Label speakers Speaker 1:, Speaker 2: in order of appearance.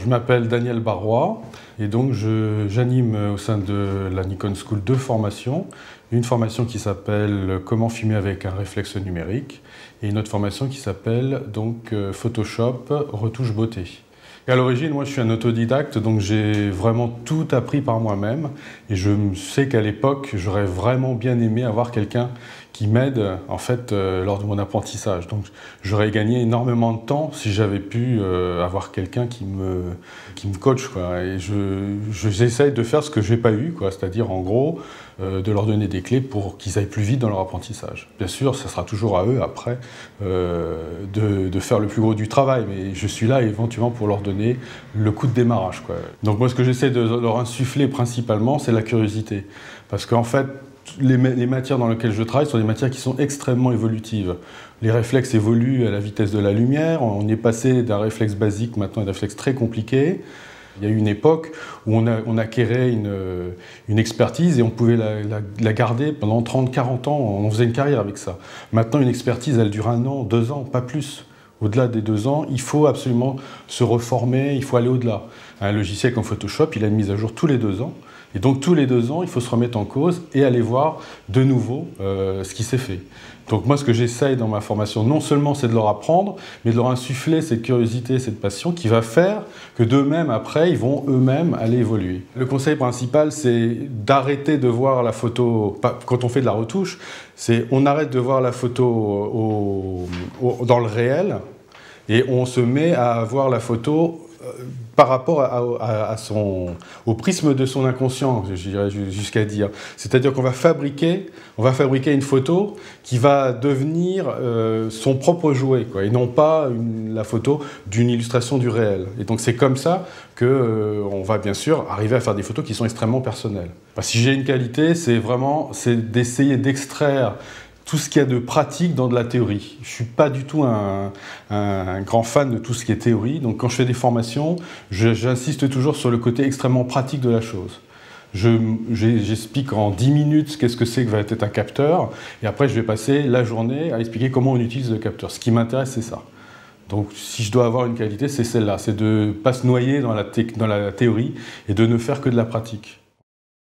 Speaker 1: Je m'appelle Daniel Barrois et donc j'anime au sein de la Nikon School deux formations. Une formation qui s'appelle Comment filmer avec un réflexe numérique et une autre formation qui s'appelle donc Photoshop, retouche beauté. Et à l'origine, moi je suis un autodidacte, donc j'ai vraiment tout appris par moi-même et je sais qu'à l'époque, j'aurais vraiment bien aimé avoir quelqu'un qui m'aide en fait lors de mon apprentissage. Donc j'aurais gagné énormément de temps si j'avais pu avoir quelqu'un qui me coach, quoi. Et j'essaye de faire ce que j'ai pas eu, quoi. C'est-à-dire en gros de leur donner des clés pour qu'ils aillent plus vite dans leur apprentissage. Bien sûr, ça sera toujours à eux après de faire le plus gros du travail, mais je suis là éventuellement pour leur donner le coup de démarrage, quoi. Donc moi ce que j'essaie de leur insuffler principalement, c'est la curiosité. Parce qu'en fait, les matières dans lesquelles je travaille sont des matières qui sont extrêmement évolutives. Les réflexes évoluent à la vitesse de la lumière, on est passé d'un réflexe basique maintenant à un réflexe très compliqué. Il y a eu une époque où on acquérait une expertise et on pouvait la garder pendant 30-40 ans, on faisait une carrière avec ça. Maintenant, une expertise, elle dure 1 an, 2 ans, pas plus. Au-delà des 2 ans, il faut absolument se reformer, il faut aller au-delà. Un logiciel comme Photoshop, il a une mise à jour tous les 2 ans. Et donc tous les 2 ans, il faut se remettre en cause et aller voir de nouveau ce qui s'est fait. Donc moi, ce que j'essaye dans ma formation, non seulement c'est de leur apprendre, mais de leur insuffler cette curiosité, cette passion qui va faire que d'eux-mêmes, après, ils vont eux-mêmes aller évoluer. Le conseil principal, c'est d'arrêter de voir la photo, quand on fait de la retouche, c'est on arrête de voir la photo dans le réel et on se met à voir la photo par rapport au prisme de son inconscient, j'irais jusqu'à dire. C'est-à-dire qu'on va fabriquer une photo qui va devenir son propre jouet, quoi, et non pas la photo d'une illustration du réel. Et donc c'est comme ça qu'on va bien sûr arriver à faire des photos qui sont extrêmement personnelles. Enfin, si j'ai une qualité, c'est d'essayer d'extraire tout ce qu'il y a de pratique dans de la théorie. Je ne suis pas du tout un grand fan de tout ce qui est théorie, donc quand je fais des formations, j'insiste toujours sur le côté extrêmement pratique de la chose. J'explique en 10 minutes qu'est-ce que c'est que va être un capteur, et après je vais passer la journée à expliquer comment on utilise le capteur. Ce qui m'intéresse, c'est ça. Donc si je dois avoir une qualité, c'est celle-là, c'est de ne pas se noyer dans la théorie et de ne faire que de la pratique.